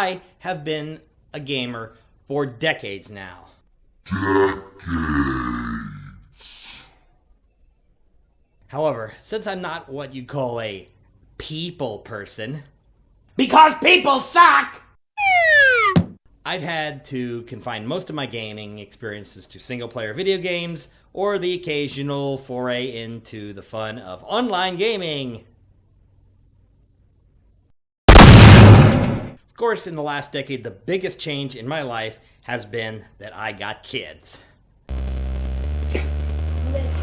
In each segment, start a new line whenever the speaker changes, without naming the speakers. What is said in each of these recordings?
I have been a gamer for decades now. However, since I'm not what you'd call a people person, because people suck, I've had to confine most of my gaming experiences to single-player video games or the occasional foray into the fun of online gaming. Of course, in the last decade, the biggest change in my life has been that I got kids.
You missed.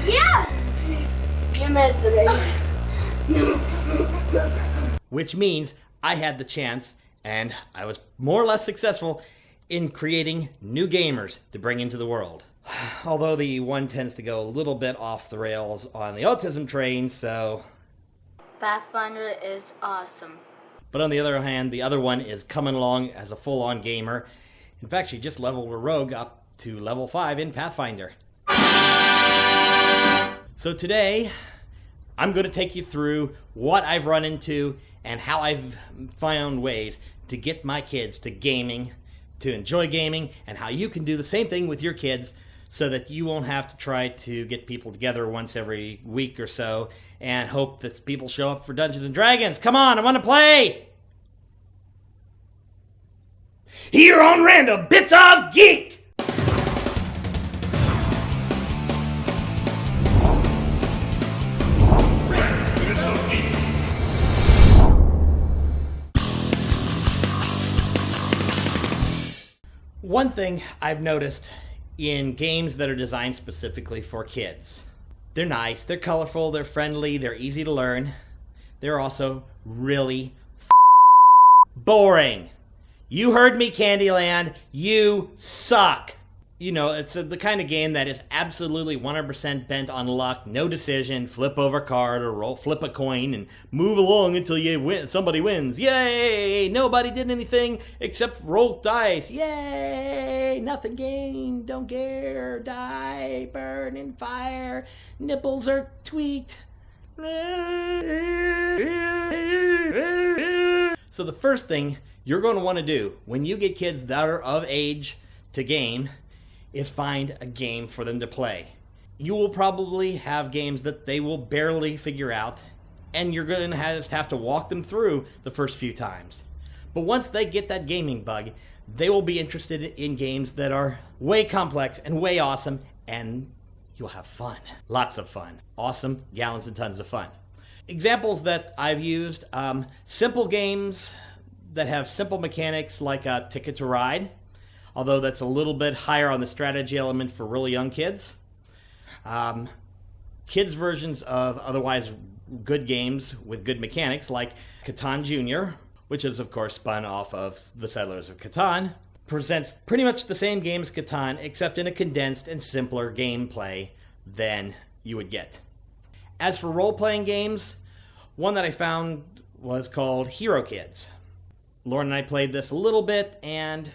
Yeah! You missed already.
Which means I had the chance, and I was more or less successful in creating new gamers to bring into the world. Although the one tends to go a little bit off the rails on the autism train, so...
Pathfinder is awesome.
But on the other hand, the other one is coming along as a full-on gamer. In fact, she just leveled her rogue up to level 5 in Pathfinder. So today, I'm going to take you through what I've run into and how I've found ways to get my kids to gaming, to enjoy gaming, and how you can do the same thing with your kids so that you won't have to try to get people together once every week or so and hope that people show up for Dungeons and Dragons. Come on, I want to play! Here on Random Bits of Geek! One thing I've noticed in games that are designed specifically for kids, they're nice, they're colorful, they're friendly, they're easy to learn. They're also really boring. You heard me, Candyland. You suck. You know, it's the kind of game that is absolutely 100% bent on luck, no decision, flip over a card or flip a coin and move along until you win. Somebody wins. Yay! Nobody did anything except roll dice. Yay! Nothing gained. Don't care. Die. Burn in fire. Nipples are tweaked. So the first thing you're going to want to do when you get kids that are of age to game is find a game for them to play. You will probably have games that they will barely figure out, and you're going to have to walk them through the first few times. But once they get that gaming bug, they will be interested in games that are way complex and way awesome, and you'll have fun. Lots of fun. Awesome, gallons and tons of fun. Examples that I've used, simple games that have simple mechanics like a Ticket to Ride, although that's a little bit higher on the strategy element for really young kids. Kids' versions of otherwise good games with good mechanics like Catan Jr., which is of course spun off of the Settlers of Catan, presents pretty much the same game as Catan except in a condensed and simpler gameplay than you would get. As for role-playing games, one that I found was called Hero Kids. Lauren and I played this a little bit, and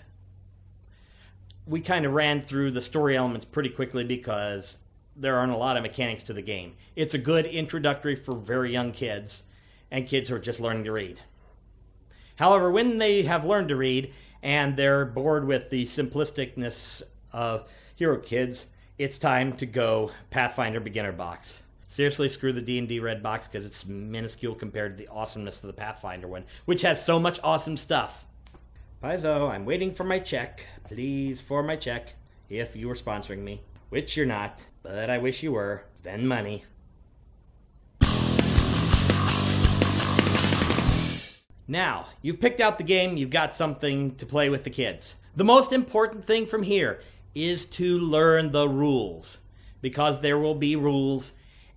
we kind of ran through the story elements pretty quickly because there aren't a lot of mechanics to the game. It's a good introductory for very young kids and kids who are just learning to read. However, when they have learned to read and they're bored with the simplisticness of Hero Kids, it's time to go Pathfinder Beginner Box. Seriously, screw the D&D Red Box because it's minuscule compared to the awesomeness of the Pathfinder one, which has so much awesome stuff. Paizo, I'm waiting for my check. Please, for my check, if you were sponsoring me. Which you're not, but I wish you were. Then money. Now, you've picked out the game, you've got something to play with the kids. The most important thing from here is to learn the rules, because there will be rules,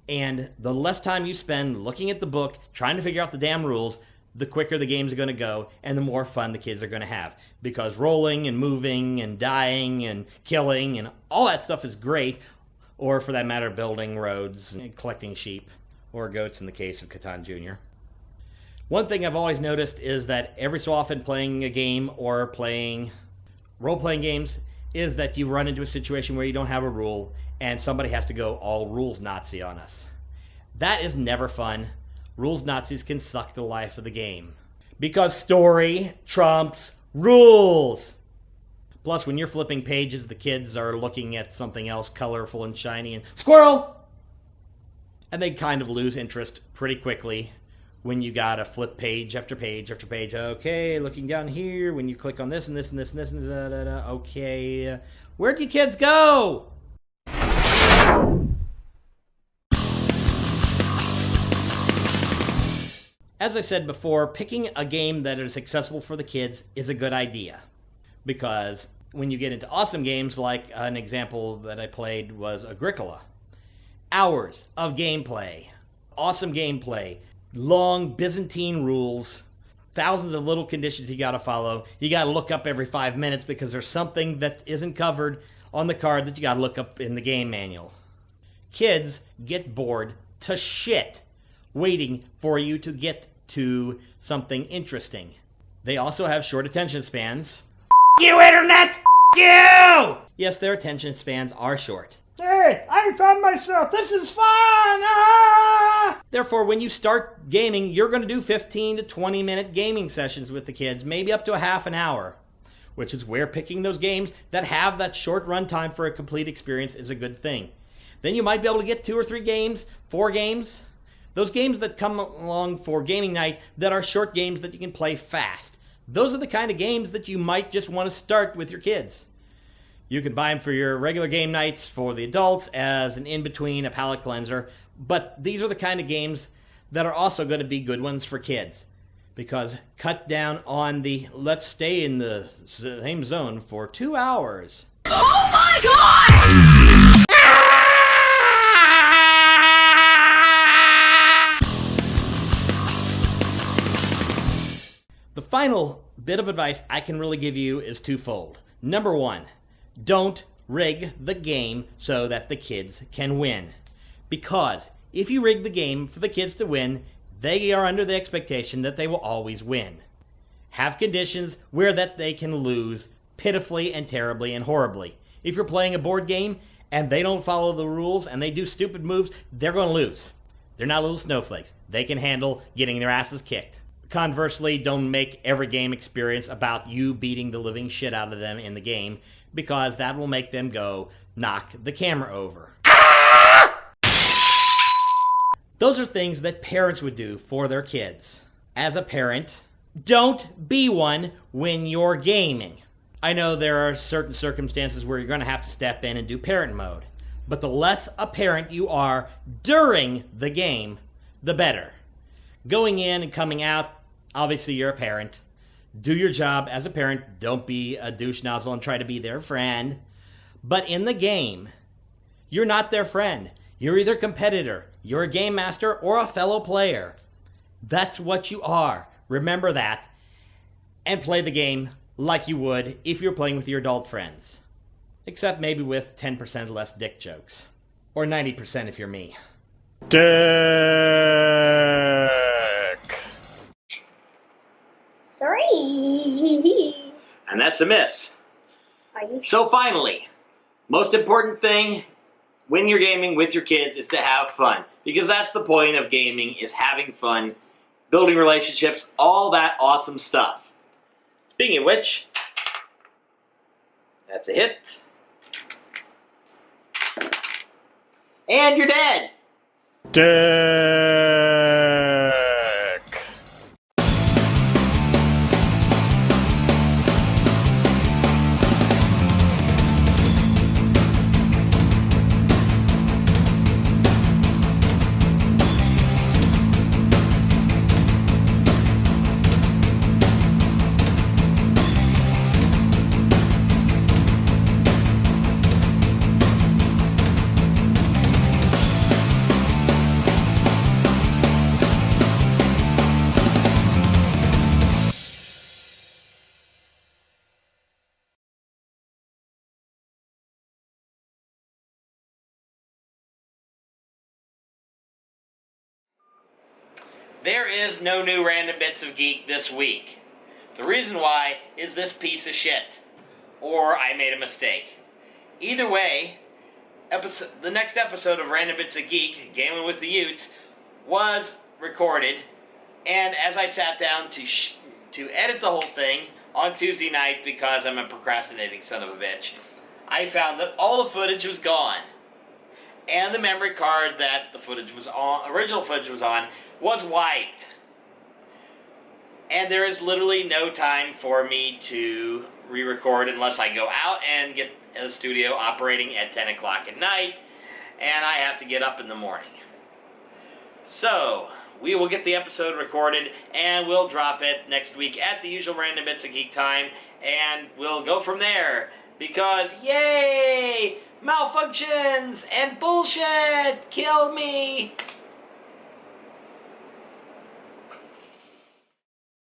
and the less time you spend looking at the book, trying to figure out the damn rules, the quicker the games are going to go, and the more fun the kids are going to have. Because rolling and moving and dying and killing and all that stuff is great, or for that matter, building roads and collecting sheep, or goats in the case of Catan Jr. One thing I've always noticed is that every so often playing a game or playing Role-playing games is that you run into a situation where you don't have a rule and somebody has to go all rules Nazi on us. That is never fun. Rules Nazis can suck the life of the game. Because story trumps rules. Plus, when you're flipping pages, the kids are looking at something else colorful and shiny and squirrel! And they kind of lose interest pretty quickly when you gotta flip page after page after page. Okay, looking down here, when you click on this and this and this and this and da da da. Okay, where'd you kids go? As I said before, picking a game that is accessible for the kids is a good idea. Because when you get into awesome games, like an example that I played was Agricola. Hours of gameplay. Awesome gameplay. Long Byzantine rules. Thousands of little conditions you gotta follow. You gotta look up every 5 minutes because there's something that isn't covered on the card that you gotta look up in the game manual. Kids get bored to shit waiting for you to get to something interesting. They also have short attention spans. You, Internet! You! Yes, their attention spans are short. Hey, I found myself. This is fun! Ah! Therefore, when you start gaming, you're going to do 15 to 20 minute gaming sessions with the kids, maybe up to a half an hour, which is where picking those games that have that short run time for a complete experience is a good thing. Then you might be able to get 2 or 3 games, 4 games. Those games that come along for gaming night that are short games that you can play fast. Those are the kind of games that you might just want to start with your kids. You can buy them for your regular game nights for the adults as an in-between, a palate cleanser. But these are the kind of games that are also going to be good ones for kids. Because cut down on the let's stay in the same zone for 2 hours.
Oh my god!
The final bit of advice I can really give you is twofold. Number 1, don't rig the game so that the kids can win. Because if you rig the game for the kids to win, they are under the expectation that they will always win. Have conditions where that they can lose pitifully and terribly and horribly. If you're playing a board game and they don't follow the rules and they do stupid moves, they're going to lose. They're not little snowflakes. They can handle getting their asses kicked. Conversely, don't make every game experience about you beating the living shit out of them in the game, because that will make them go knock the camera over. Those are things that parents would do for their kids. As a parent, don't be one when you're gaming. I know there are certain circumstances where you're going to have to step in and do parent mode, but the less a parent you are during the game, the better. Going in and coming out, obviously you're a parent. Do your job as a parent. Don't be a douche nozzle and try to be their friend. But in the game, you're not their friend. You're either a competitor, you're a game master, or a fellow player. That's what you are. Remember that. And play the game like you would if you're playing with your adult friends. Except maybe with 10% less dick jokes. Or 90% if you're me.
Dick.
Three.
And that's a miss.
Are you sure?
So finally, most important thing when you're gaming with your kids is to have fun. Because that's the point of gaming, is having fun, building relationships, all that awesome stuff. Speaking of which, that's a hit. And you're dead.
Dick.
There is no new random bits of Geek this week. The reason why is this piece of shit. or I made a mistake. Either way, the next episode of Random Bits of Geek, Gaming with the Utes, was recorded, and as I sat down to edit the whole thing on Tuesday night, because I'm a procrastinating son of a bitch, I found that all the footage was gone. And the memory card that the footage was on, original footage was on, was wiped. And there is literally no time for me to re-record unless I go out and get the studio operating at 10 o'clock at night, and I have to get up in the morning. So, we will get the episode recorded, and we'll drop it next week at the usual Random Bits of Geek time, and we'll go from there. Because, yay! Malfunctions and bullshit! Kill me!